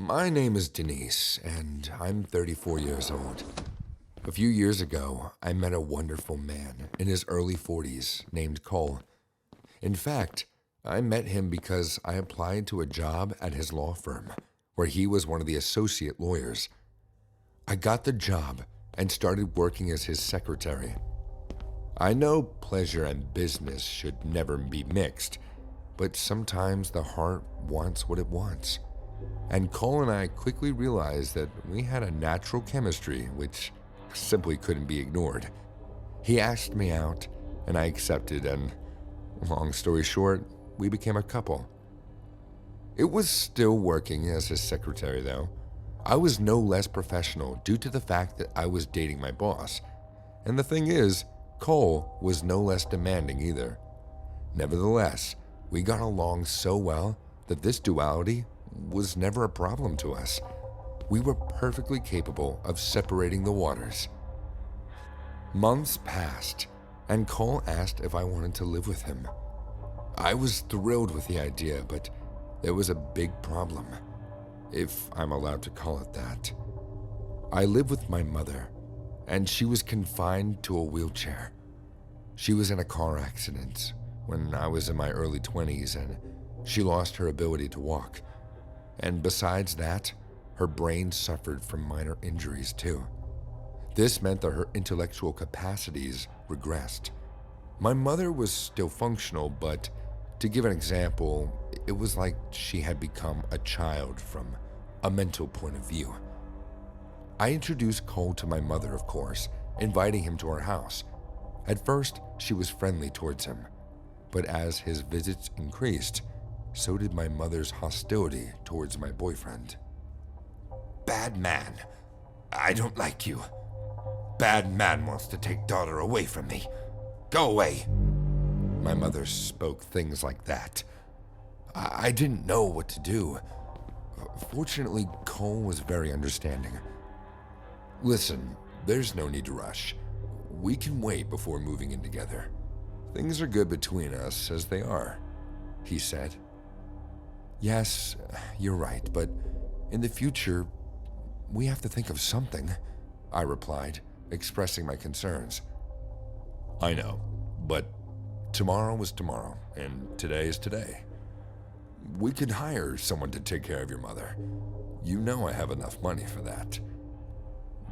My name is Denise, and I'm 34 years old. A few years ago, I met a wonderful man in his early 40s named Cole. In fact, I met him because I applied to a job at his law firm, where he was one of the associate lawyers. I got the job and started working as his secretary. I know pleasure and business should never be mixed, but sometimes the heart wants what it wants. And Cole and I quickly realized that we had a natural chemistry which simply couldn't be ignored. He asked me out, and I accepted, and long story short, we became a couple. It was still working as his secretary, though. I was no less professional due to the fact that I was dating my boss. And the thing is, Cole was no less demanding either. Nevertheless, we got along so well that this duality was never a problem to us. We were perfectly capable of separating the waters. Months passed, and Cole asked if I wanted to live with him. I was thrilled with the idea, but there was a big problem, if I'm allowed to call it that. I lived with my mother, and she was confined to a wheelchair. She was in a car accident when I was in my early 20s, and she lost her ability to walk. And besides that, her brain suffered from minor injuries too. This meant that her intellectual capacities regressed. My mother was still functional, but to give an example, it was like she had become a child from a mental point of view. I introduced Cole to my mother, of course, inviting him to our house. At first, she was friendly towards him, but as his visits increased, so did my mother's hostility towards my boyfriend. Bad man. I don't like you. Bad man wants to take daughter away from me. Go away. My mother spoke things like that. I didn't know what to do. Fortunately, Cole was very understanding. Listen, there's no need to rush. We can wait before moving in together. Things are good between us as they are, he said. Yes, you're right, but in the future, we have to think of something, I replied, expressing my concerns. I know, but tomorrow is tomorrow, and today is today. We could hire someone to take care of your mother. You know I have enough money for that.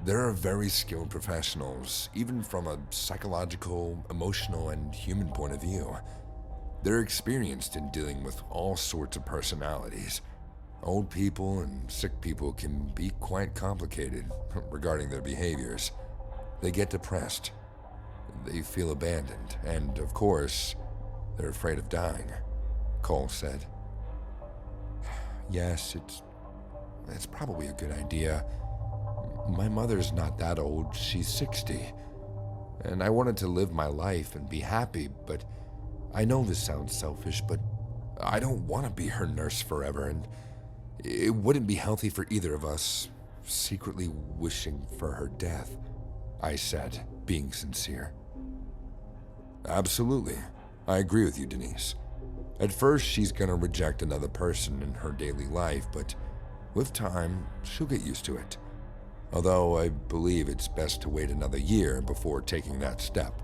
There are very skilled professionals, even from a psychological, emotional, and human point of view. They're experienced in dealing with all sorts of personalities. Old people and sick people can be quite complicated regarding their behaviors. They get depressed. They feel abandoned, and of course, they're afraid of dying, Cole said. Yes, it's probably a good idea. My mother's not that old, she's 60. And I wanted to live my life and be happy, but I know this sounds selfish, but I don't want to be her nurse forever, and it wouldn't be healthy for either of us, secretly wishing for her death, I said, being sincere. Absolutely. I agree with you, Denise. At first, she's gonna reject another person in her daily life, but with time, she'll get used to it. Although I believe it's best to wait another year before taking that step.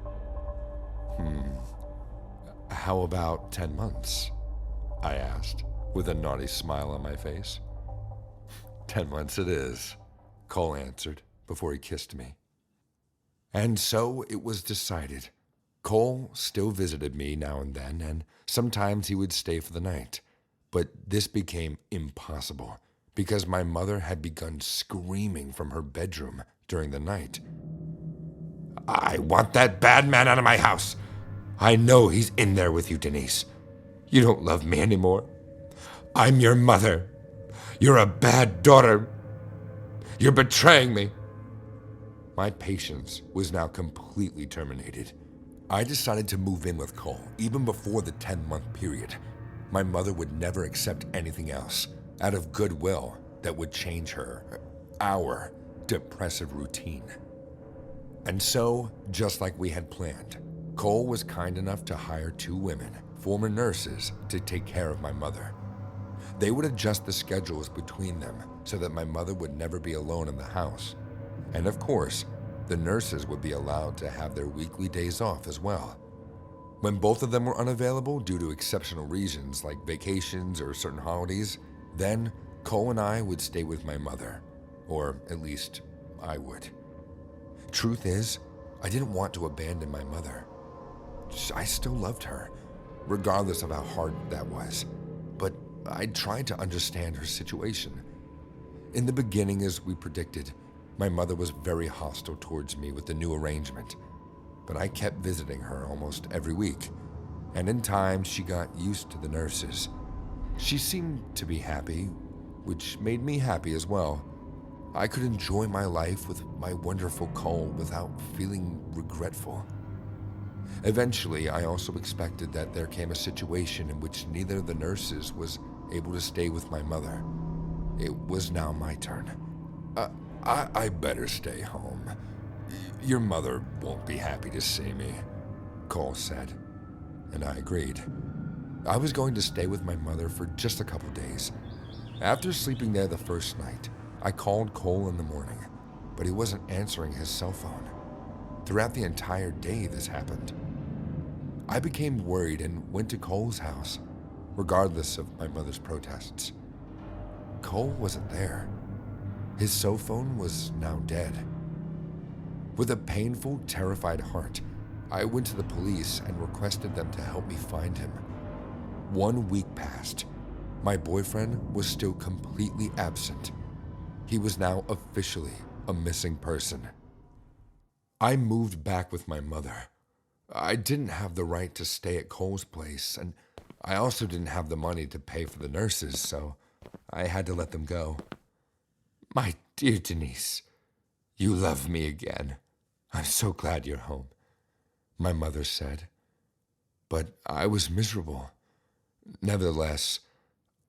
How about 10 months? I asked, with a naughty smile on my face. 10 months it is, Cole answered before he kissed me. And so it was decided. Cole still visited me now and then, and sometimes he would stay for the night. But this became impossible, because my mother had begun screaming from her bedroom during the night. I want that bad man out of my house. I know he's in there with you, Denise. You don't love me anymore. I'm your mother. You're a bad daughter. You're betraying me. My patience was now completely terminated. I decided to move in with Cole even before the 10-month period. My mother would never accept anything else out of goodwill that would change our depressive routine. And so, just like we had planned, Cole was kind enough to hire 2 women, former nurses, to take care of my mother. They would adjust the schedules between them so that my mother would never be alone in the house. And of course, the nurses would be allowed to have their weekly days off as well. When both of them were unavailable due to exceptional reasons like vacations or certain holidays, then Cole and I would stay with my mother, or at least I would. Truth is, I didn't want to abandon my mother. I still loved her, regardless of how hard that was, but I tried to understand her situation. In the beginning, as we predicted, my mother was very hostile towards me with the new arrangement, but I kept visiting her almost every week, and in time she got used to the nurses. She seemed to be happy, which made me happy as well. I could enjoy my life with my wonderful Cole without feeling regretful. Eventually, I also expected that there came a situation in which neither of the nurses was able to stay with my mother. It was now my turn. I better stay home. Your mother won't be happy to see me, Cole said, and I agreed. I was going to stay with my mother for just a couple days. After sleeping there the first night, I called Cole in the morning, but he wasn't answering his cell phone. Throughout the entire day this happened. I became worried and went to Cole's house, regardless of my mother's protests. Cole wasn't there. His cell phone was now dead. With a painful, terrified heart, I went to the police and requested them to help me find him. 1 week passed. My boyfriend was still completely absent. He was now officially a missing person. I moved back with my mother. I didn't have the right to stay at Cole's place, and I also didn't have the money to pay for the nurses, so I had to let them go. My dear Denise, you love me again. I'm so glad you're home, my mother said. But I was miserable. Nevertheless,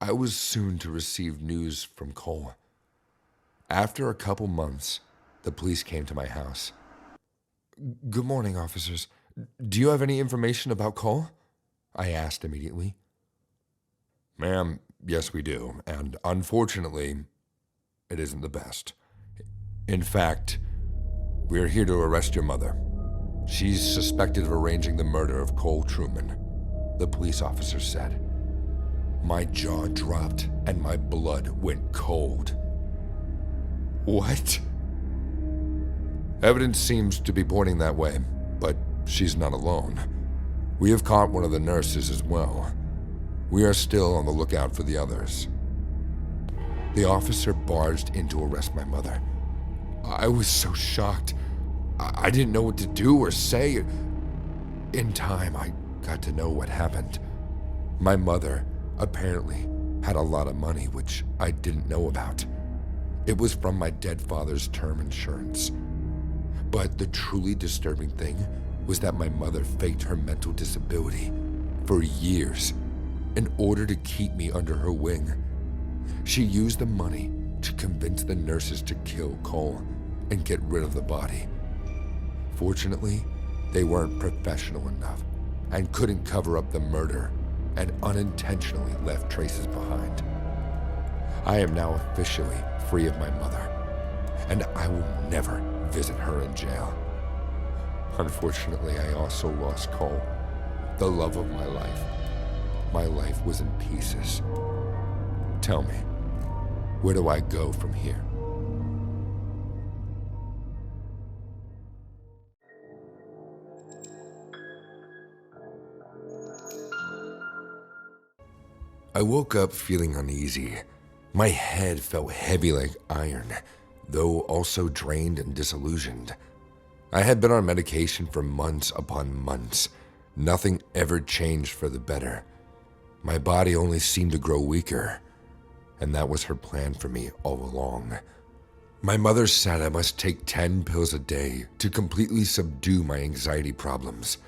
I was soon to receive news from Cole. After a couple months, the police came to my house. Good morning, officers. Do you have any information about Cole? I asked immediately. Ma'am, yes we do, and unfortunately, it isn't the best. In fact, we're here to arrest your mother. She's suspected of arranging the murder of Cole Truman, the police officer said. My jaw dropped and my blood went cold. What? Evidence seems to be pointing that way, but she's not alone. We have caught one of the nurses as well. We are still on the lookout for the others. The officer barged in to arrest my mother. I was so shocked. I didn't know what to do or say. In time, I got to know what happened. My mother apparently had a lot of money, which I didn't know about. It was from my dead father's term insurance. But the truly disturbing thing was that my mother faked her mental disability for years in order to keep me under her wing. She used the money to convince the nurses to kill Cole and get rid of the body. Fortunately, they weren't professional enough and couldn't cover up the murder and unintentionally left traces behind. I am now officially free of my mother, and I will never visit her in jail. Unfortunately, I also lost Cole, the love of my life. My life was in pieces. Tell me, where do I go from here? I woke up feeling uneasy. My head felt heavy like iron, though also drained and disillusioned. I had been on medication for months upon months. Nothing ever changed for the better. My body only seemed to grow weaker, and that was her plan for me all along. My mother said I must take 10 pills a day to completely subdue my anxiety problems.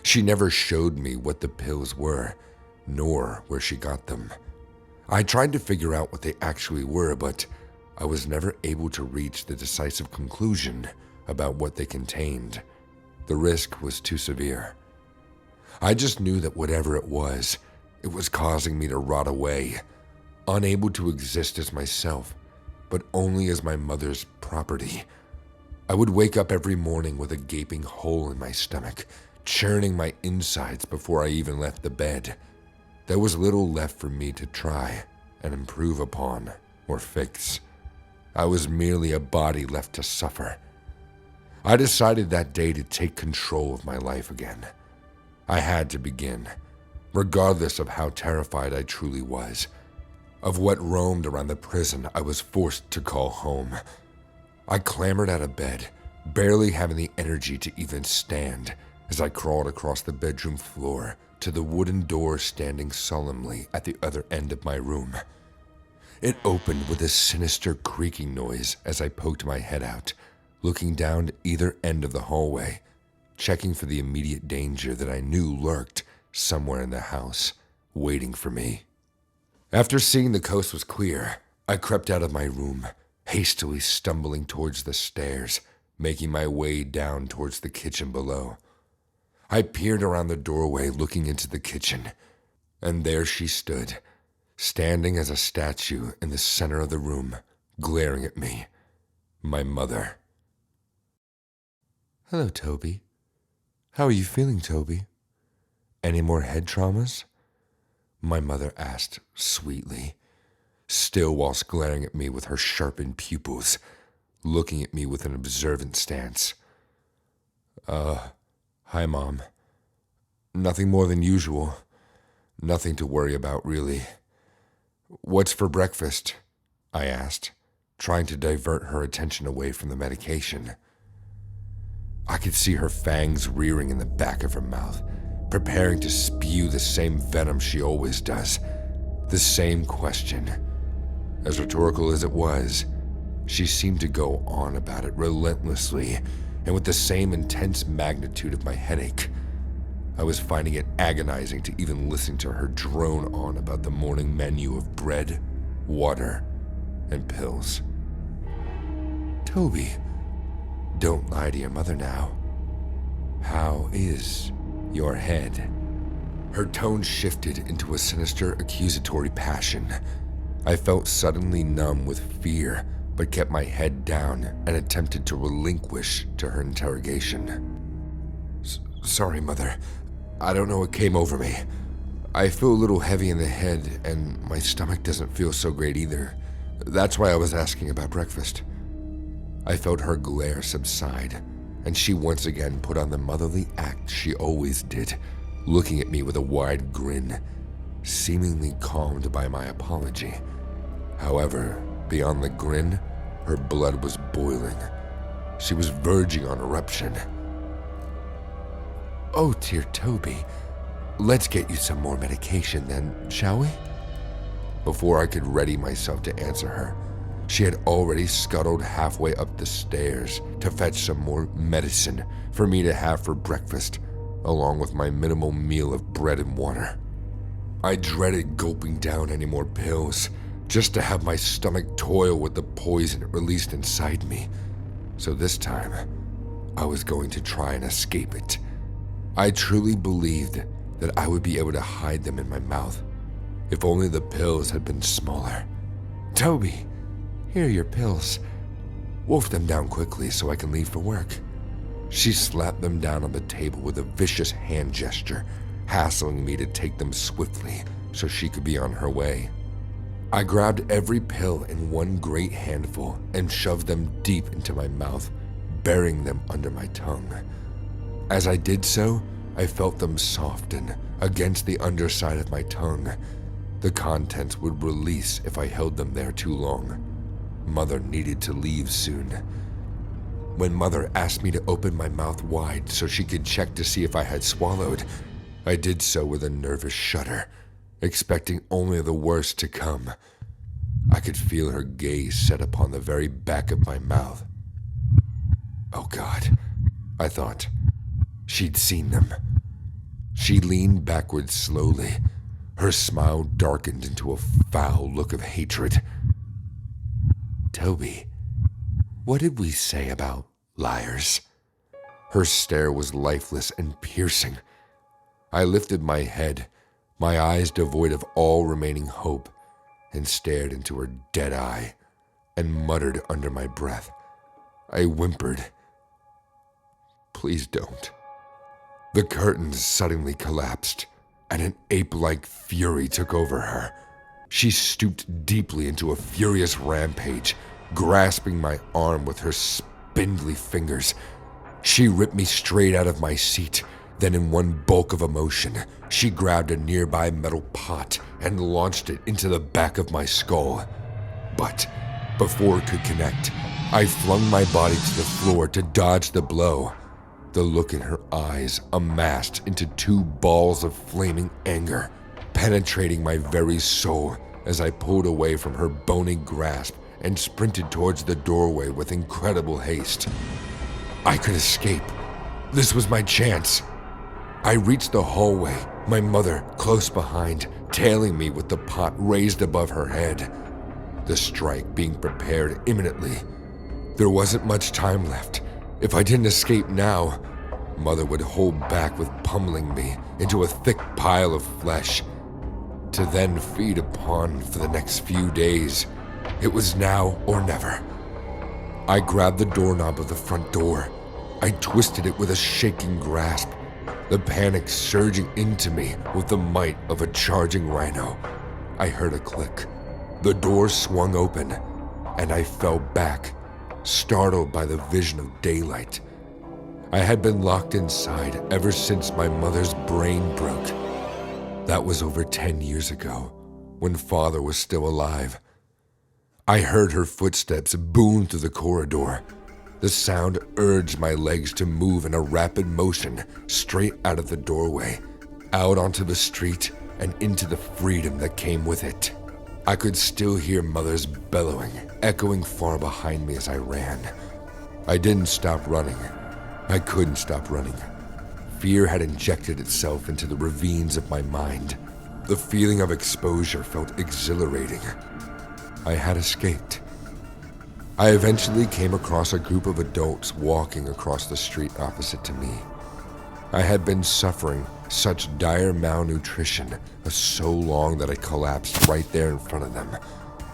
She never showed me what the pills were, nor where she got them. I tried to figure out what they actually were, but I was never able to reach the decisive conclusion about what they contained. The risk was too severe. I just knew that whatever it was causing me to rot away. unable to exist as myself, but only as my mother's property. I would wake up every morning with a gaping hole in my stomach, churning my insides before I even left the bed. There was little left for me to try and improve upon or fix. I was merely a body left to suffer. I decided that day to take control of my life again. I had to begin, regardless of how terrified I truly was, of what roamed around the prison I was forced to call home. I clambered out of bed, barely having the energy to even stand, as I crawled across the bedroom floor to the wooden door standing solemnly at the other end of my room. It opened with a sinister creaking noise as I poked my head out, looking down either end of the hallway, checking for the immediate danger that I knew lurked somewhere in the house, waiting for me. After seeing the coast was clear, I crept out of my room, hastily stumbling towards the stairs, making my way down towards the kitchen below. I peered around the doorway looking into the kitchen, and there she stood, standing as a statue in the center of the room, glaring at me, my mother. "Hello, Toby. How are you feeling, Toby? Any more head traumas?" my mother asked sweetly, still whilst glaring at me with her sharpened pupils, looking at me with an observant stance. Hi, Mom. Nothing more than usual. Nothing to worry about, really. What's for breakfast?" I asked, trying to divert her attention away from the medication. I could see her fangs rearing in the back of her mouth, preparing to spew the same venom she always does. The same question. As rhetorical as it was, she seemed to go on about it relentlessly, and with the same intense magnitude of my headache. I was finding it agonizing to even listen to her drone on about the morning menu of bread, water, and pills. "Toby, don't lie to your mother now. How is your head?" Her tone shifted into a sinister accusatory passion. I felt suddenly numb with fear, but kept my head down and attempted to relinquish to her interrogation. Sorry, Mother. I don't know what came over me. I feel a little heavy in the head, and my stomach doesn't feel so great either. That's why I was asking about breakfast." I felt her glare subside, and she once again put on the motherly act she always did, looking at me with a wide grin, seemingly calmed by my apology. However, beyond the grin, her blood was boiling. She was verging on eruption. "Oh, dear Toby, let's get you some more medication then, shall we?" Before I could ready myself to answer her, she had already scuttled halfway up the stairs to fetch some more medicine for me to have for breakfast, along with my minimal meal of bread and water. I dreaded gulping down any more pills, just to have my stomach toil with the poison it released inside me. So this time, I was going to try and escape it. I truly believed that I would be able to hide them in my mouth, if only the pills had been smaller. "Toby, here are your pills. Wolf them down quickly so I can leave for work." She slapped them down on the table with a vicious hand gesture, hassling me to take them swiftly so she could be on her way. I grabbed every pill in one great handful and shoved them deep into my mouth, burying them under my tongue. As I did so, I felt them soften against the underside of my tongue. The contents would release if I held them there too long. Mother needed to leave soon. When Mother asked me to open my mouth wide so she could check to see if I had swallowed, I did so with a nervous shudder, expecting only the worst to come. I could feel her gaze set upon the very back of my mouth. Oh God, I thought. She'd seen them. She leaned backwards slowly. Her smile darkened into a foul look of hatred. "Toby, what did we say about liars?" Her stare was lifeless and piercing. I lifted my head, my eyes devoid of all remaining hope, and stared into her dead eye and muttered under my breath. I whimpered, "Please don't." The curtains suddenly collapsed, and an ape-like fury took over her. She stooped deeply into a furious rampage, grasping my arm with her spindly fingers. She ripped me straight out of my seat. Then in one bulk of emotion, she grabbed a nearby metal pot and launched it into the back of my skull. But before it could connect, I flung my body to the floor to dodge the blow. The look in her eyes amassed into two balls of flaming anger, penetrating my very soul as I pulled away from her bony grasp and sprinted towards the doorway with incredible haste. I could escape. This was my chance. I reached the hallway, my mother close behind, tailing me with the pot raised above her head. The strike being prepared imminently. There wasn't much time left. If I didn't escape now, Mother would hold back with pummeling me into a thick pile of flesh, to then feed upon for the next few days. It was now or never. I grabbed the doorknob of the front door. I twisted it with a shaking grasp, the panic surging into me with the might of a charging rhino. I heard a click. The door swung open, and I fell back, startled by the vision of daylight. I had been locked inside ever since my mother's brain broke. That was over 10 years ago, when Father was still alive. I heard her footsteps boom through the corridor. The sound urged my legs to move in a rapid motion straight out of the doorway, out onto the street, and into the freedom that came with it. I could still hear Mother's bellowing, echoing far behind me as I ran. I didn't stop running. I couldn't stop running. Fear had injected itself into the ravines of my mind. The feeling of exposure felt exhilarating. I had escaped. I eventually came across a group of adults walking across the street opposite to me. I had been suffering such dire malnutrition for so long that I collapsed right there in front of them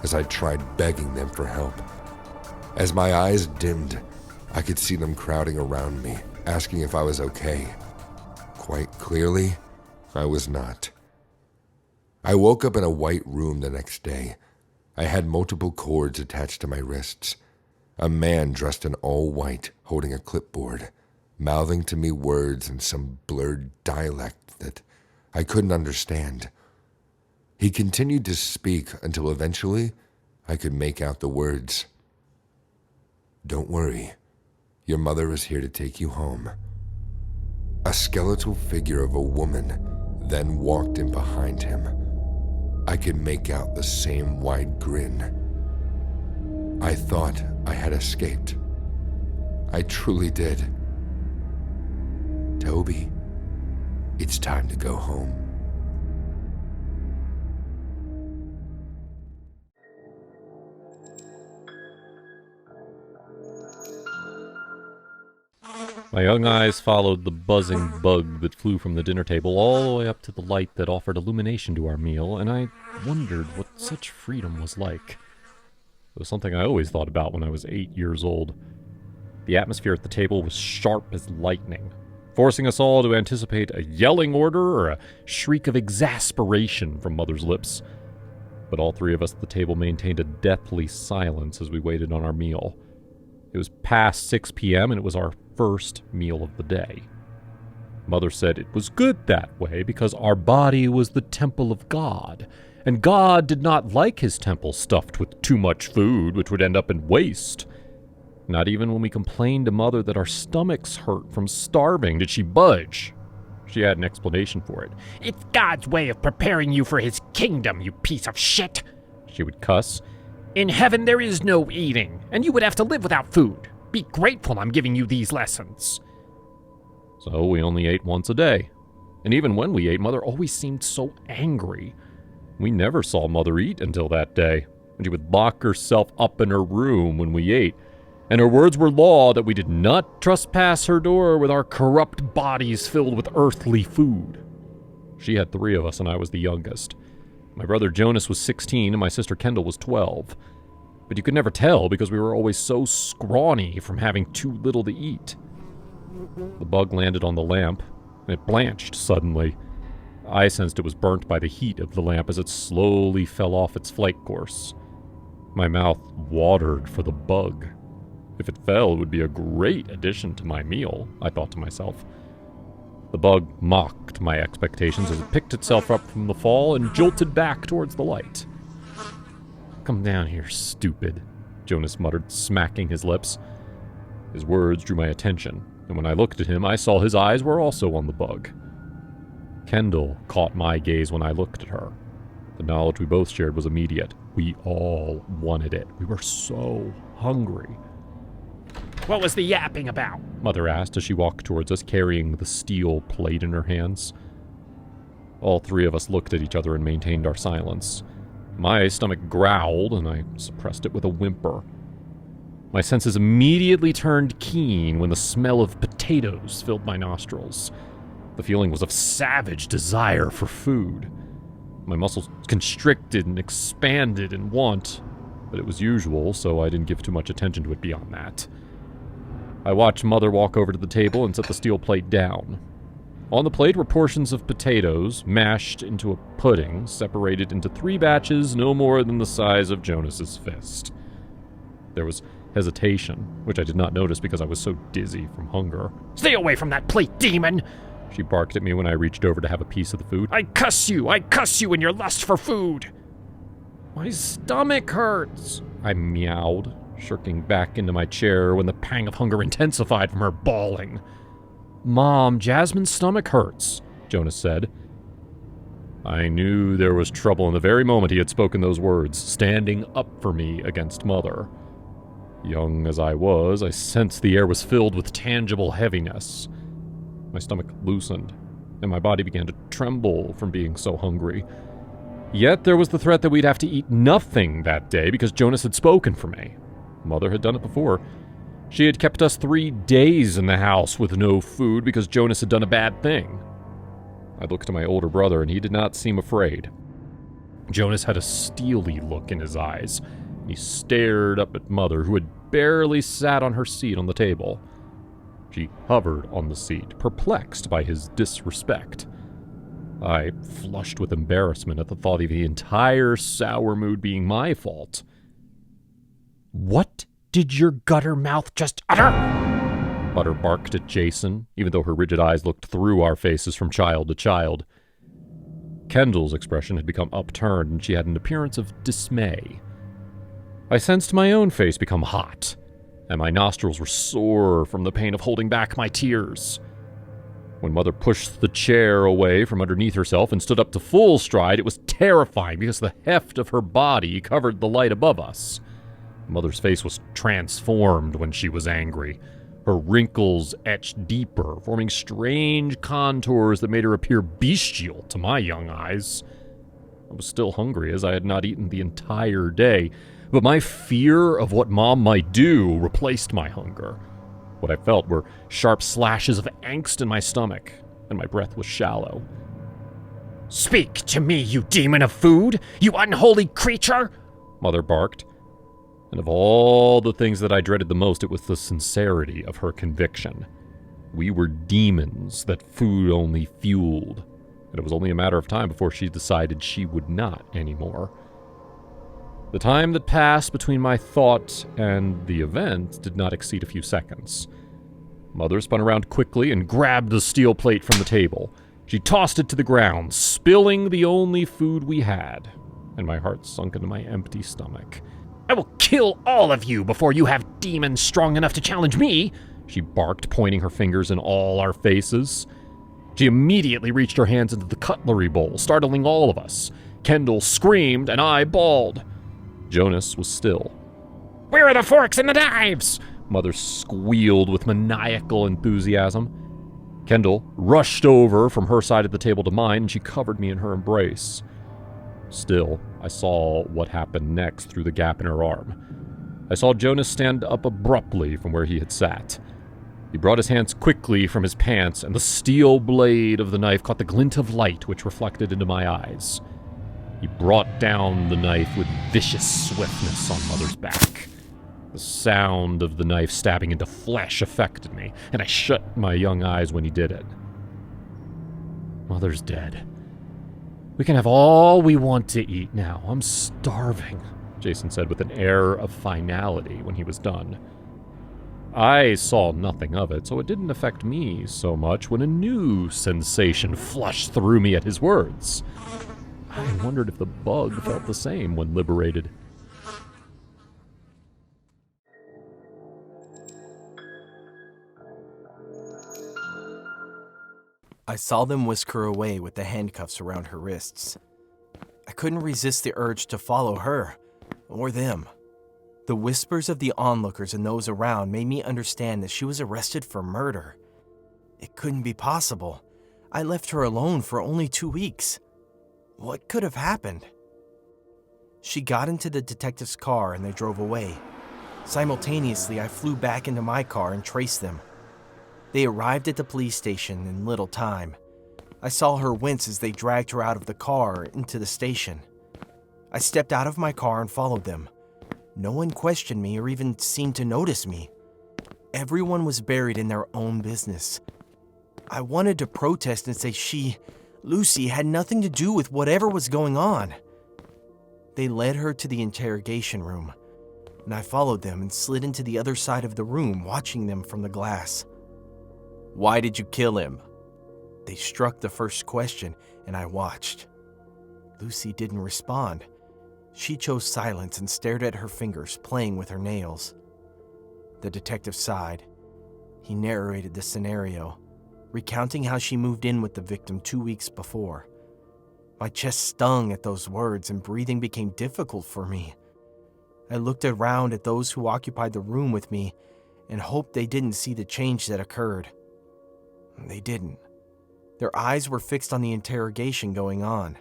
as I tried begging them for help. As my eyes dimmed, I could see them crowding around me, asking if I was okay. Quite clearly, I was not. I woke up in a white room the next day. I had multiple cords attached to my wrists. A man dressed in all white, holding a clipboard, mouthing to me words in some blurred dialect that I couldn't understand. He continued to speak until eventually I could make out the words. "Don't worry. Your mother is here to take you home." A skeletal figure of a woman then walked in behind him. I could make out the same wide grin. I thought I had escaped. I truly did. "Toby, it's time to go home." My young eyes followed the buzzing bug that flew from the dinner table all the way up to the light that offered illumination to our meal, and I wondered what such freedom was like. It was something I always thought about when I was 8 years old. The atmosphere at the table was sharp as lightning, forcing us all to anticipate a yelling order or a shriek of exasperation from Mother's lips. But all three of us at the table maintained a deathly silence as we waited on our meal. It was past 6 p.m., and it was our first meal of the day. Mother said it was good that way because our body was the temple of God, and God did not like his temple stuffed with too much food, which would end up in waste. Not even when we complained to Mother that our stomachs hurt from starving did she budge. She had an explanation for it. "It's God's way of preparing you for his kingdom, you piece of shit," she would cuss. "In heaven there is no eating, and you would have to live without food. Be grateful I'm giving you these lessons." So we only ate once a day. And even when we ate, Mother always seemed so angry. We never saw Mother eat until that day, and she would lock herself up in her room when we ate, and her words were law that we did not trespass her door with our corrupt bodies filled with earthly food. She had 3 of us, and I was the youngest. My brother Jonas was 16 and my sister Kendall was 12. But you could never tell because we were always so scrawny from having too little to eat. The bug landed on the lamp, and it blanched suddenly. I sensed it was burnt by the heat of the lamp as it slowly fell off its flight course. My mouth watered for the bug. If it fell, it would be a great addition to my meal, I thought to myself. The bug mocked my expectations as it picked itself up from the fall and jolted back towards the light. "Come down here, stupid," Jonas muttered, smacking his lips. His words drew my attention, and when I looked at him, I saw his eyes were also on the bug. Kendall caught my gaze when I looked at her. The knowledge we both shared was immediate. We all wanted it. We were so hungry. What was the yapping about? Mother asked as she walked towards us, carrying the steel plate in her hands. All three of us looked at each other and maintained our silence. My stomach growled, and I suppressed it with a whimper. My senses immediately turned keen when the smell of potatoes filled my nostrils. The feeling was of savage desire for food. My muscles constricted and expanded in want, but it was usual, so I didn't give too much attention to it beyond that. I watched Mother walk over to the table and set the steel plate down. On the plate were portions of potatoes, mashed into a pudding, separated into 3 batches no more than the size of Jonas's fist. There was hesitation, which I did not notice because I was so dizzy from hunger. "Stay away from that plate, demon!" She barked at me when I reached over to have a piece of the food. I cuss you in your lust for food! "My stomach hurts," I meowed, shirking back into my chair when the pang of hunger intensified from her bawling. "Mom, Jasmine's stomach hurts," Jonas said. I knew there was trouble in the very moment he had spoken those words, standing up for me against Mother. Young as I was, I sensed the air was filled with tangible heaviness. My stomach loosened, and my body began to tremble from being so hungry. Yet there was the threat that we'd have to eat nothing that day because Jonas had spoken for me. Mother had done it before. She had kept us 3 days in the house with no food because Jonas had done a bad thing. I looked to my older brother, and he did not seem afraid. Jonas had a steely look in his eyes, and he stared up at Mother, who had barely sat on her seat on the table. She hovered on the seat, perplexed by his disrespect. I flushed with embarrassment at the thought of the entire sour mood being my fault. "What did your gutter mouth just utter?" Mother barked at Jason, even though her rigid eyes looked through our faces from child to child. Kendall's expression had become upturned, and she had an appearance of dismay. I sensed my own face become hot, and my nostrils were sore from the pain of holding back my tears. When Mother pushed the chair away from underneath herself and stood up to full stride, it was terrifying because the heft of her body covered the light above us. Mother's face was transformed when she was angry. Her wrinkles etched deeper, forming strange contours that made her appear bestial to my young eyes. I was still hungry, as I had not eaten the entire day, but my fear of what Mom might do replaced my hunger. What I felt were sharp slashes of angst in my stomach, and my breath was shallow. "Speak to me, you demon of food! You unholy creature!" Mother barked. And of all the things that I dreaded the most, it was the sincerity of her conviction. We were demons that food only fueled, and it was only a matter of time before she decided she would not anymore. The time that passed between my thought and the event did not exceed a few seconds. Mother spun around quickly and grabbed the steel plate from the table. She tossed it to the ground, spilling the only food we had, and my heart sunk into my empty stomach. "I will kill all of you before you have demons strong enough to challenge me," she barked, pointing her fingers in all our faces. She immediately reached her hands into the cutlery bowl, startling all of us. Kendall screamed, and I bawled. Jonas was still. "Where are the forks and the knives?" Mother squealed with maniacal enthusiasm. Kendall rushed over from her side of the table to mine, and she covered me in her embrace. Still, I saw what happened next through the gap in her arm. I saw Jonas stand up abruptly from where he had sat. He brought his hands quickly from his pants, and the steel blade of the knife caught the glint of light which reflected into my eyes. He brought down the knife with vicious swiftness on Mother's back. The sound of the knife stabbing into flesh affected me, and I shut my young eyes when he did it. Mother's dead. We can have all we want to eat now. I'm starving, Jason said with an air of finality when he was done. I saw nothing of it, so it didn't affect me so much when a new sensation flushed through me at his words. I wondered if the bug felt the same when liberated. I saw them whisk her away with the handcuffs around her wrists. I couldn't resist the urge to follow her, or them. The whispers of the onlookers and those around made me understand that she was arrested for murder. It couldn't be possible. I left her alone for only 2 weeks. What could have happened? She got into the detective's car and they drove away. Simultaneously, I flew back into my car and traced them. They arrived at the police station in little time. I saw her wince as they dragged her out of the car into the station. I stepped out of my car and followed them. No one questioned me or even seemed to notice me. Everyone was buried in their own business. I wanted to protest and say Lucy, had nothing to do with whatever was going on. They led her to the interrogation room, and I followed them and slid into the other side of the room, watching them from the glass. "Why did you kill him?" They struck the first question, and I watched. Lucy didn't respond. She chose silence and stared at her fingers, playing with her nails. The detective sighed. He narrated the scenario, recounting how she moved in with the victim 2 weeks before. My chest stung at those words, and breathing became difficult for me. I looked around at those who occupied the room with me and hoped they didn't see the change that occurred. They didn't. Their eyes were fixed on the interrogation going on.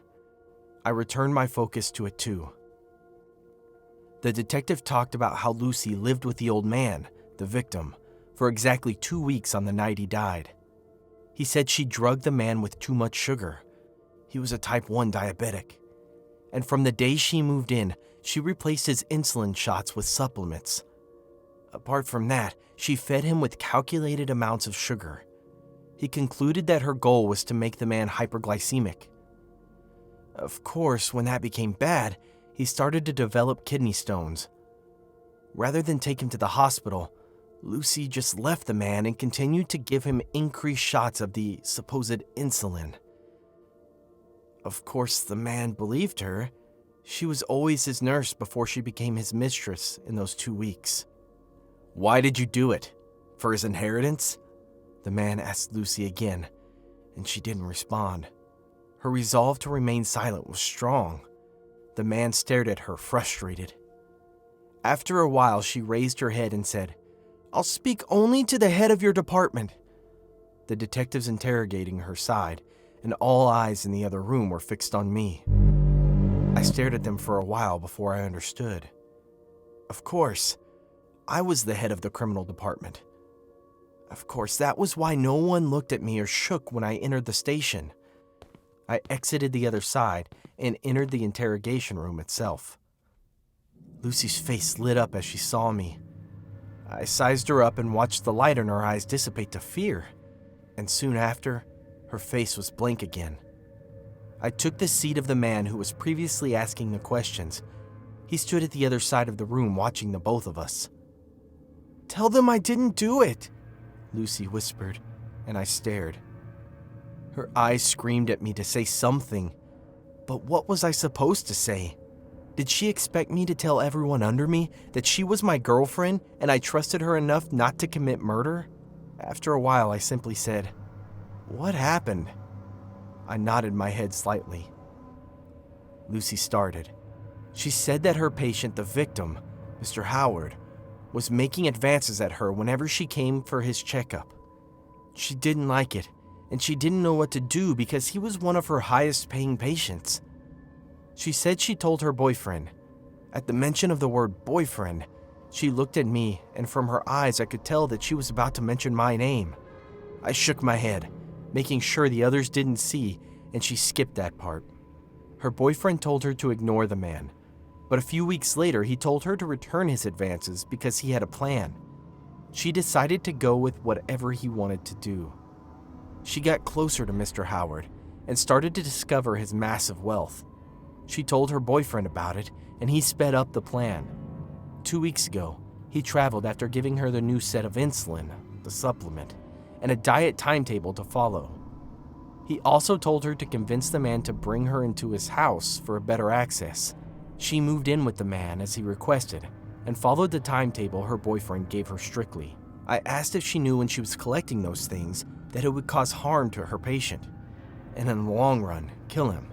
I returned my focus to it too. The detective talked about how Lucy lived with the old man, the victim, for exactly 2 weeks on the night he died. He said she drugged the man with too much sugar. He was a type 1 diabetic. And from the day she moved in, she replaced his insulin shots with supplements. Apart from that, she fed him with calculated amounts of sugar. He concluded that her goal was to make the man hyperglycemic. Of course, when that became bad, he started to develop kidney stones. Rather than take him to the hospital, Lucy just left the man and continued to give him increased shots of the supposed insulin. Of course, the man believed her. She was always his nurse before she became his mistress in those 2 weeks. "Why did you do it? For his inheritance?" The man asked Lucy again, and she didn't respond. Her resolve to remain silent was strong. The man stared at her, frustrated. After a while, she raised her head and said, "I'll speak only to the head of your department." The detectives interrogating her sighed, and all eyes in the other room were fixed on me. I stared at them for a while before I understood. Of course, I was the head of the criminal department. Of course, that was why no one looked at me or shook when I entered the station. I exited the other side and entered the interrogation room itself. Lucy's face lit up as she saw me. I sized her up and watched the light in her eyes dissipate to fear, and soon after, her face was blank again. I took the seat of the man who was previously asking the questions. He stood at the other side of the room watching the both of us. "Tell them I didn't do it," Lucy whispered, and I stared. Her eyes screamed at me to say something, but what was I supposed to say? Did she expect me to tell everyone under me that she was my girlfriend and I trusted her enough not to commit murder? After a while, I simply said, "What happened?" I nodded my head slightly. Lucy started. She said that her patient, the victim, Mr. Howard, was making advances at her whenever she came for his checkup. She didn't like it, and she didn't know what to do because he was one of her highest-paying patients. She said she told her boyfriend. At the mention of the word boyfriend, she looked at me, and from her eyes I could tell that she was about to mention my name. I shook my head, making sure the others didn't see, and she skipped that part. Her boyfriend told her to ignore the man, but a few weeks later he told her to return his advances because he had a plan. She decided to go with whatever he wanted to do. She got closer to Mr. Howard and started to discover his massive wealth. She told her boyfriend about it, and he sped up the plan. 2 weeks ago, he traveled after giving her the new set of insulin, the supplement, and a diet timetable to follow. He also told her to convince the man to bring her into his house for a better access. She moved in with the man as he requested and followed the timetable her boyfriend gave her strictly. I asked if she knew when she was collecting those things that it would cause harm to her patient, and in the long run, kill him.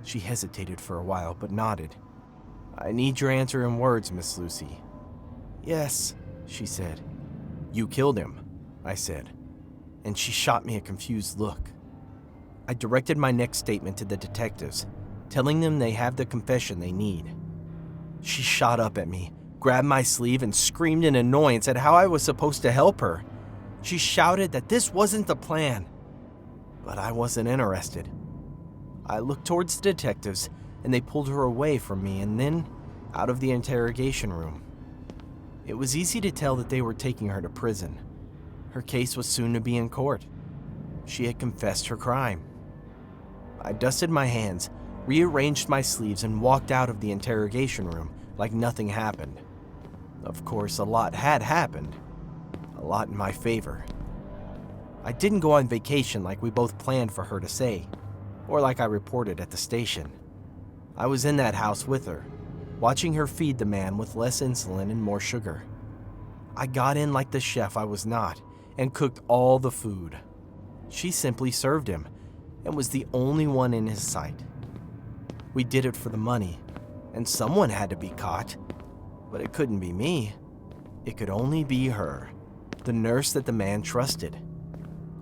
She hesitated for a while, but nodded. "I need your answer in words, Miss Lucy." "Yes," she said. "You killed him," I said, and she shot me a confused look. I directed my next statement to the detectives, telling them they have the confession they need. She shot up at me, grabbed my sleeve, and screamed in annoyance at how I was supposed to help her. She shouted that this wasn't the plan, but I wasn't interested. I looked towards the detectives, and they pulled her away from me and then out of the interrogation room. It was easy to tell that they were taking her to prison. Her case was soon to be in court. She had confessed her crime. I dusted my hands, rearranged my sleeves, and walked out of the interrogation room like nothing happened. Of course, a lot had happened. A lot in my favor. I didn't go on vacation like we both planned for her to say, or like I reported at the station. I was in that house with her, watching her feed the man with less insulin and more sugar. I got in like the chef I was not, and cooked all the food. She simply served him, and was the only one in his sight. We did it for the money, and someone had to be caught, but it couldn't be me. It could only be her, the nurse that the man trusted.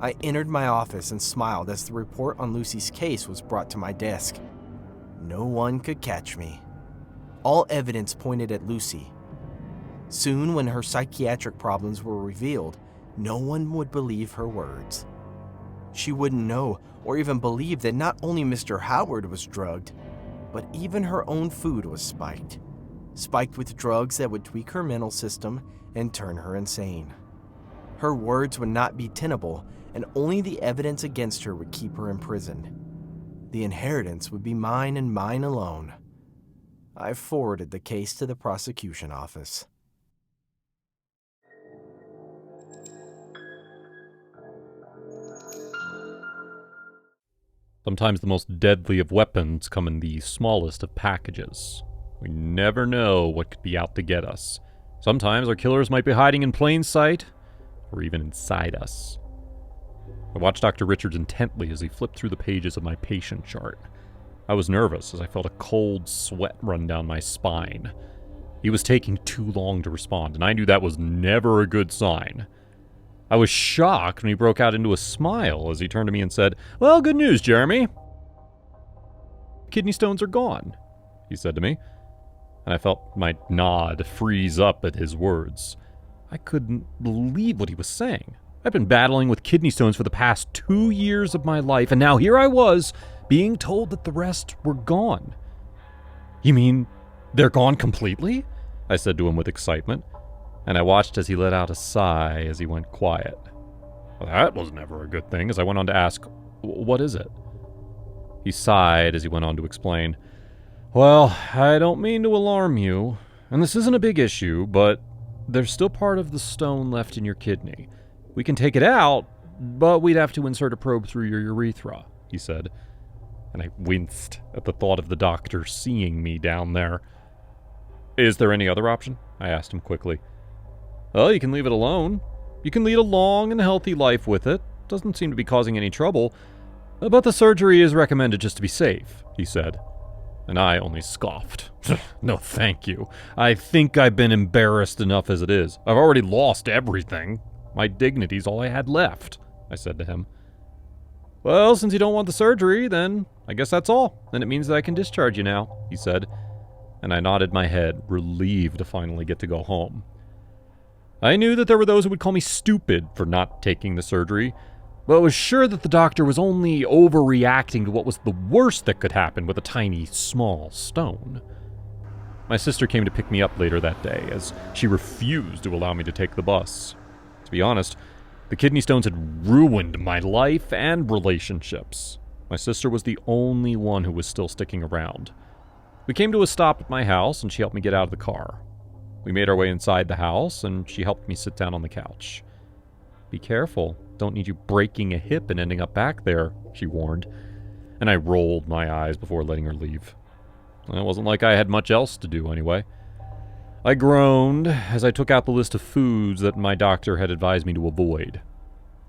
I entered my office and smiled as the report on Lucy's case was brought to my desk. No one could catch me. All evidence pointed at Lucy. Soon, when her psychiatric problems were revealed, no one would believe her words. She wouldn't know or even believe that not only Mr. Howard was drugged, but even her own food was spiked. Spiked with drugs that would tweak her mental system and turn her insane. Her words would not be tenable, and only the evidence against her would keep her imprisoned. The inheritance would be mine and mine alone. I forwarded the case to the prosecution office. Sometimes the most deadly of weapons come in the smallest of packages. We never know what could be out to get us. Sometimes our killers might be hiding in plain sight, or even inside us. I watched Dr. Richards intently as he flipped through the pages of my patient chart. I was nervous as I felt a cold sweat run down my spine. He was taking too long to respond, and I knew that was never a good sign. I was shocked when he broke out into a smile as he turned to me and said, "Well, good news, Jeremy. Kidney stones are gone," he said to me, and I felt my nod freeze up at his words. I couldn't believe what he was saying. I've been battling with kidney stones for the past 2 years of my life, and now here I was, being told that the rest were gone. "You mean they're gone completely?" I said to him with excitement, and I watched as he let out a sigh as he went quiet. Well, that was never a good thing, as I went on to ask, "What is it?" He sighed as he went on to explain, "Well, I don't mean to alarm you, and this isn't a big issue, but there's still part of the stone left in your kidney. We can take it out, but we'd have to insert a probe through your urethra," he said, and I winced at the thought of the doctor seeing me down there. "Is there any other option?" I asked him quickly. "Well, you can leave it alone. You can lead a long and healthy life with it. Doesn't seem to be causing any trouble. But the surgery is recommended just to be safe," he said. And I only scoffed. "No, thank you. I think I've been embarrassed enough as it is. I've already lost everything. My dignity's all I had left," I said to him. "Well, since you don't want the surgery, then I guess that's all. Then it means that I can discharge you now," he said. And I nodded my head, relieved to finally get to go home. I knew that there were those who would call me stupid for not taking the surgery, but I was sure that the doctor was only overreacting to what was the worst that could happen with a tiny, small stone. My sister came to pick me up later that day, as she refused to allow me to take the bus. To be honest, the kidney stones had ruined my life and relationships. My sister was the only one who was still sticking around. We came to a stop at my house, and she helped me get out of the car. We made our way inside the house, and she helped me sit down on the couch. "Be careful. Don't need you breaking a hip and ending up back there," she warned, and I rolled my eyes before letting her leave. It wasn't like I had much else to do anyway. I groaned as I took out the list of foods that my doctor had advised me to avoid.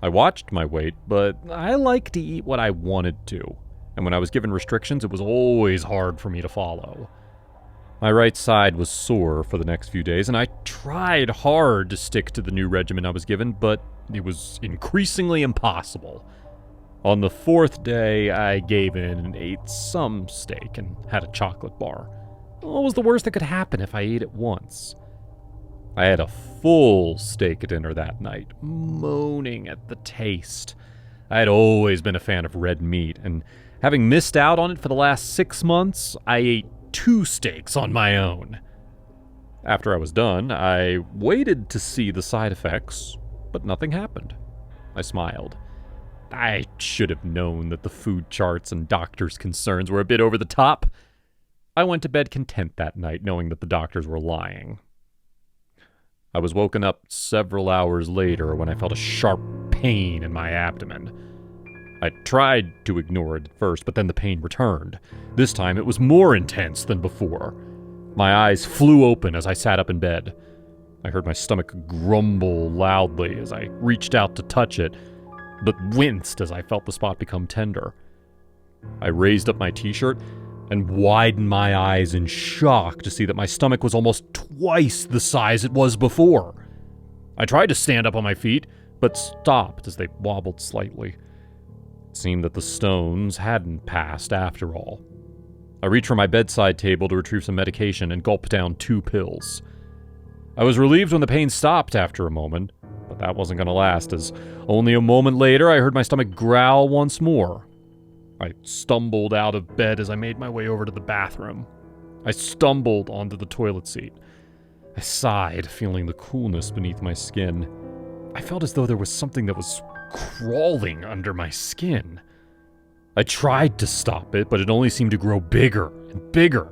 I watched my weight, but I like to eat what I wanted to, and when I was given restrictions, it was always hard for me to follow. My right side was sore for the next few days, and I tried hard to stick to the new regimen I was given, but it was increasingly impossible. On the 4th day, I gave in and ate some steak and had a chocolate bar. What was the worst that could happen if I ate it once? I had a full steak dinner that night, moaning at the taste. I had always been a fan of red meat, and having missed out on it for the last 6 months, I ate 2 steaks on my own. After I was done, I waited to see the side effects, but nothing happened. I smiled. I should have known that the food charts and doctors' concerns were a bit over the top. I went to bed content that night, knowing that the doctors were lying. I was woken up several hours later when I felt a sharp pain in my abdomen. I tried to ignore it at first, but then the pain returned. This time it was more intense than before. My eyes flew open as I sat up in bed. I heard my stomach grumble loudly as I reached out to touch it, but winced as I felt the spot become tender. I raised up my t-shirt and widened my eyes in shock to see that my stomach was almost twice the size it was before. I tried to stand up on my feet, but stopped as they wobbled slightly. It seemed that the stones hadn't passed after all. I reached for my bedside table to retrieve some medication and gulped down 2 pills. I was relieved when the pain stopped after a moment, but that wasn't going to last, as only a moment later I heard my stomach growl once more. I stumbled out of bed as I made my way over to the bathroom. I stumbled onto the toilet seat. I sighed, feeling the coolness beneath my skin. I felt as though there was something that was crawling under my skin. I tried to stop it, but it only seemed to grow bigger and bigger.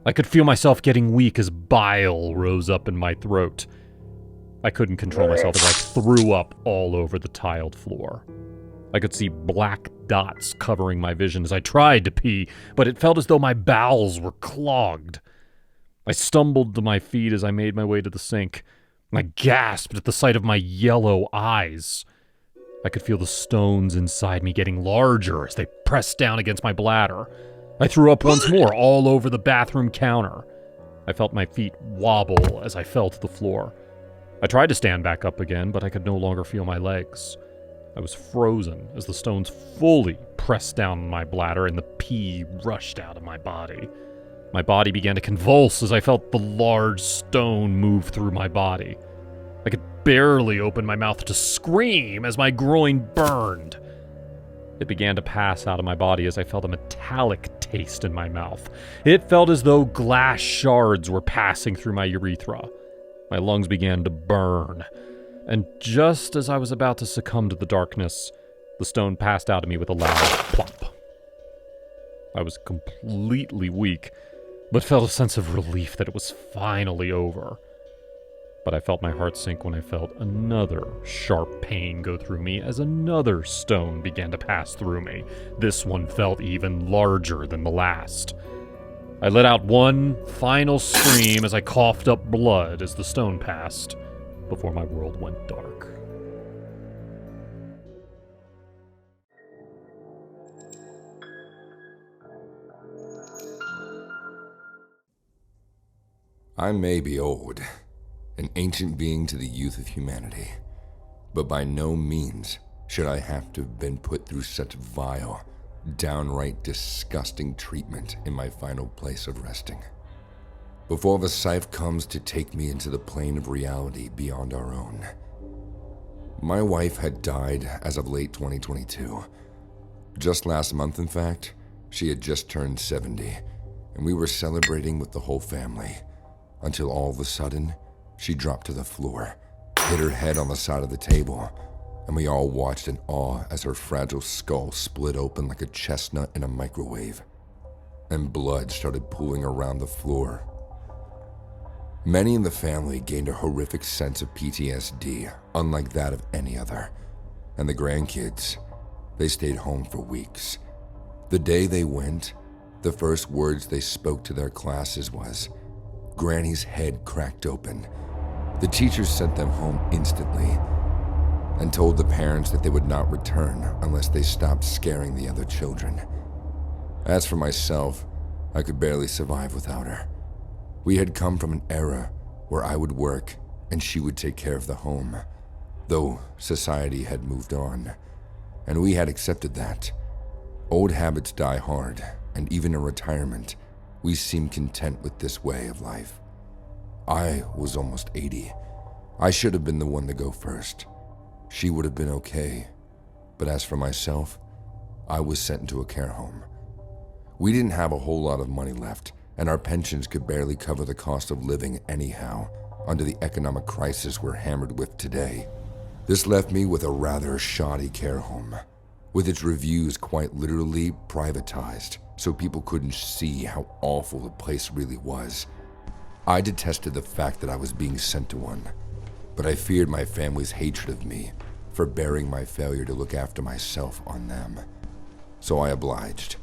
I could feel myself getting weak as bile rose up in my throat. I couldn't control myself as I threw up all over the tiled floor. I could see black dots covering my vision as I tried to pee, but it felt as though my bowels were clogged. I stumbled to my feet as I made my way to the sink. I gasped at the sight of my yellow eyes. I could feel the stones inside me getting larger as they pressed down against my bladder. I threw up once more all over the bathroom counter. I felt my feet wobble as I fell to the floor. I tried to stand back up again, but I could no longer feel my legs. I was frozen as the stones fully pressed down on my bladder and the pee rushed out of my body. My body began to convulse as I felt the large stone move through my body. I could barely open my mouth to scream as my groin burned. It began to pass out of my body as I felt a metallic taste in my mouth. It felt as though glass shards were passing through my urethra. My lungs began to burn. And just as I was about to succumb to the darkness, the stone passed out of me with a loud plop. I was completely weak, but felt a sense of relief that it was finally over. But I felt my heart sink when I felt another sharp pain go through me as another stone began to pass through me. This one felt even larger than the last. I let out one final scream as I coughed up blood as the stone passed, before my world went dark. I may be old, an ancient being to the youth of humanity, but by no means should I have to have been put through such vile, downright disgusting treatment in my final place of resting. Before the scythe comes to take me into the plane of reality beyond our own, My wife had died as of late 2022. Just last month, in fact, she had just turned 70, and we were celebrating with the whole family, until all of a sudden, she dropped to the floor, hit her head on the side of the table, and we all watched in awe as her fragile skull split open like a chestnut in a microwave, and blood started pooling around the floor. Many in the family gained a horrific sense of PTSD, unlike that of any other, and the grandkids, they stayed home for weeks. The day they went, the first words they spoke to their classes was, "Granny's head cracked open." The teachers sent them home instantly and told the parents that they would not return unless they stopped scaring the other children. As for myself, I could barely survive without her. We had come from an era where I would work and she would take care of the home, though society had moved on, and we had accepted that. Old habits die hard, and even in retirement, we seemed content with this way of life. I was almost 80. I should have been the one to go first. She would have been okay, but as for myself, I was sent into a care home. We didn't have a whole lot of money left, and our pensions could barely cover the cost of living anyhow, under the economic crisis we're hammered with today. This left me with a rather shoddy care home, with its reviews quite literally privatized, so people couldn't see how awful the place really was. I detested the fact that I was being sent to one, but I feared my family's hatred of me for bearing my failure to look after myself on them. So I obliged.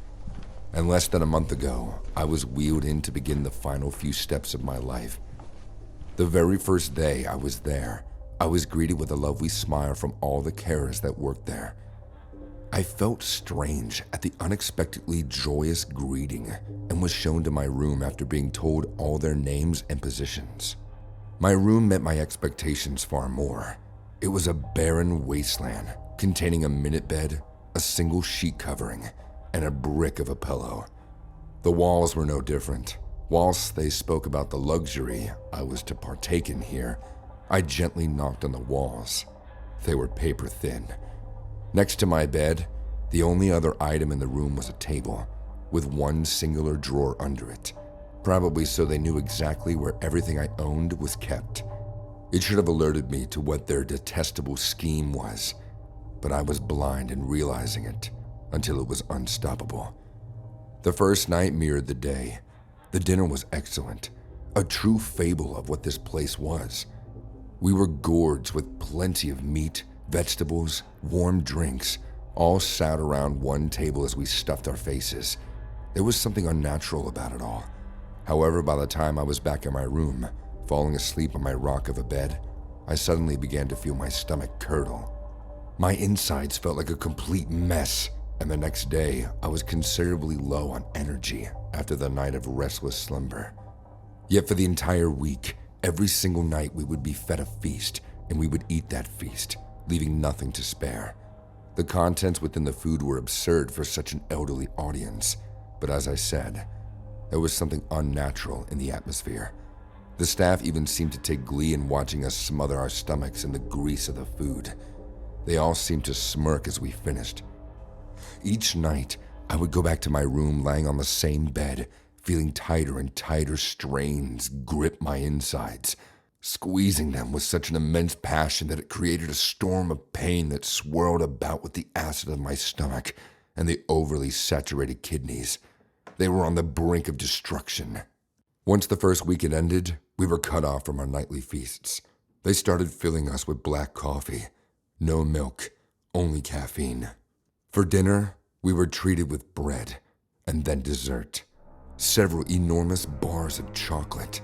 And less than a month ago, I was wheeled in to begin the final few steps of my life. The very first day I was there, I was greeted with a lovely smile from all the carers that worked there. I felt strange at the unexpectedly joyous greeting and was shown to my room after being told all their names and positions. My room met my expectations far more. It was a barren wasteland containing a minute bed, a single sheet covering, and a brick of a pillow. The walls were no different. Whilst they spoke about the luxury I was to partake in here, I gently knocked on the walls. They were paper thin. Next to my bed, the only other item in the room was a table, with one singular drawer under it, probably so they knew exactly where everything I owned was kept. It should have alerted me to what their detestable scheme was, but I was blind in realizing it until it was unstoppable. The first night mirrored the day. The dinner was excellent, a true fable of what this place was. We were gorged with plenty of meat, vegetables, warm drinks, all sat around one table as we stuffed our faces. There was something unnatural about it all. However, by the time I was back in my room, falling asleep on my rock of a bed, I suddenly began to feel my stomach curdle. My insides felt like a complete mess, and the next day I was considerably low on energy after the night of restless slumber. Yet for the entire week, every single night we would be fed a feast, and we would eat that feast, leaving nothing to spare. The contents within the food were absurd for such an elderly audience, but as I said, there was something unnatural in the atmosphere. The staff even seemed to take glee in watching us smother our stomachs in the grease of the food. They all seemed to smirk as we finished. Each night, I would go back to my room lying on the same bed, feeling tighter and tighter strains grip my insides, squeezing them with such an immense passion that it created a storm of pain that swirled about with the acid of my stomach and the overly saturated kidneys. They were on the brink of destruction. Once the first week had ended, we were cut off from our nightly feasts. They started filling us with black coffee. No milk, only caffeine. For dinner, we were treated with bread, and then dessert. Several enormous bars of chocolate.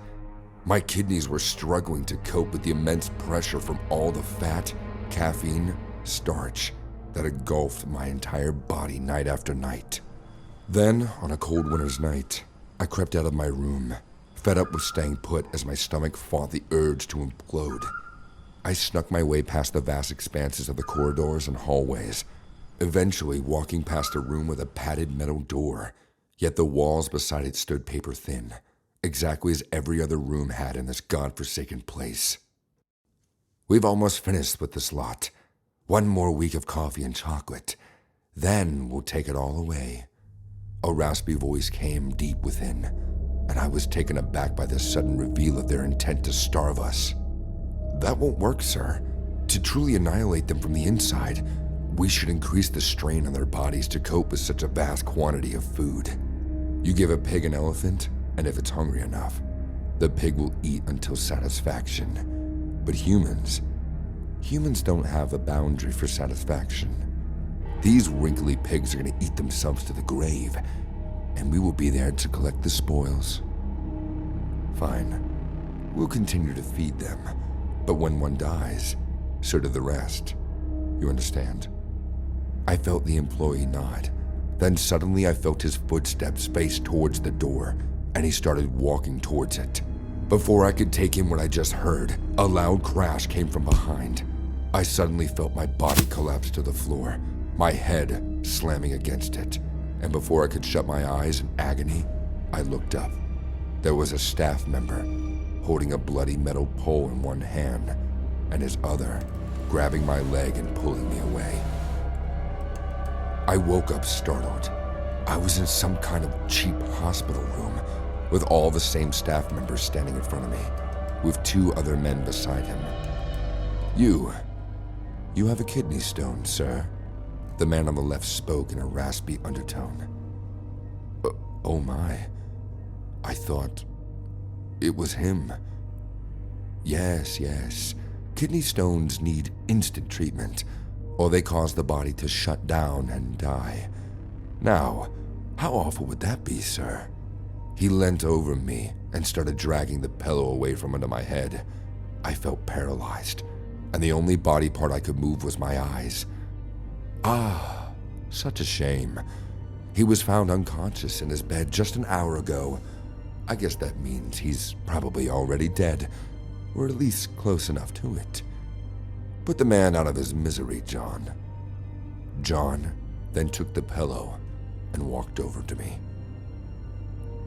My kidneys were struggling to cope with the immense pressure from all the fat, caffeine, starch that engulfed my entire body night after night. Then, on a cold winter's night, I crept out of my room, fed up with staying put as my stomach fought the urge to implode. I snuck my way past the vast expanses of the corridors and hallways, eventually walking past a room with a padded metal door, yet the walls beside it stood paper thin, exactly as every other room had in this godforsaken place. We've almost finished with this lot, One more week of coffee and chocolate. Then we'll take it all away. A raspy voice came deep within, and I was taken aback by the sudden reveal of their intent to starve us. That won't work, sir. To truly annihilate them from the inside, we should increase the strain on their bodies to cope with such a vast quantity of food. You give a pig an elephant, and if it's hungry enough, the pig will eat until satisfaction. But humans don't have a boundary for satisfaction. These wrinkly pigs are going to eat themselves to the grave, and we will be there to collect the spoils. Fine. We'll continue to feed them, but when one dies, so do the rest. You understand? I felt the employee nod. Then suddenly I felt his footsteps face towards the door, and he started walking towards it. Before I could take in what I just heard, a loud crash came from behind. I suddenly felt my body collapse to the floor, my head slamming against it. And before I could shut my eyes in agony, I looked up. There was a staff member holding a bloody metal pole in one hand, and his other grabbing my leg and pulling me away. I woke up startled. I was in some kind of cheap hospital room, with all the same staff members standing in front of me, with 2 other men beside him. You have a kidney stone, sir. The man on the left spoke in a raspy undertone. Oh my. I thought it was him. Yes. Kidney stones need instant treatment, or they cause the body to shut down and die. Now, how awful would that be, sir? He leant over me and started dragging the pillow away from under my head. I felt paralyzed, and the only body part I could move was my eyes. Ah, such a shame. He was found unconscious in his bed just an hour ago. I guess that means he's probably already dead, or at least close enough to it. Put the man out of his misery, John. John then took the pillow and walked over to me.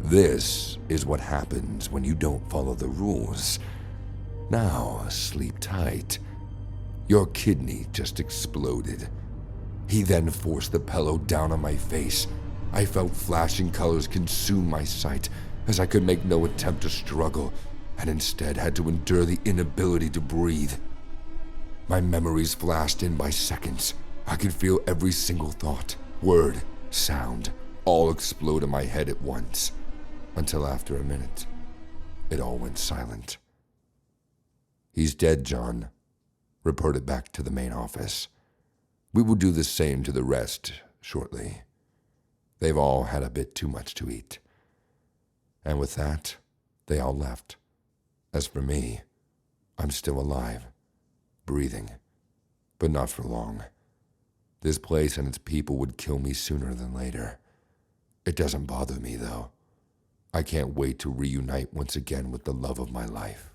This is what happens when you don't follow the rules. Now, sleep tight. Your kidney just exploded. He then forced the pillow down on my face. I felt flashing colors consume my sight as I could make no attempt to struggle, and instead had to endure the inability to breathe. My memories flashed in by seconds. I could feel every single thought, word, sound, all explode in my head at once. Until after a minute, it all went silent. He's dead, John. Reported back to the main office. We will do the same to the rest shortly. They've all had a bit too much to eat. And with that, they all left. As for me, I'm still alive, breathing, but not for long. This place and its people would kill me sooner than later. It doesn't bother me, though. I can't wait to reunite once again with the love of my life.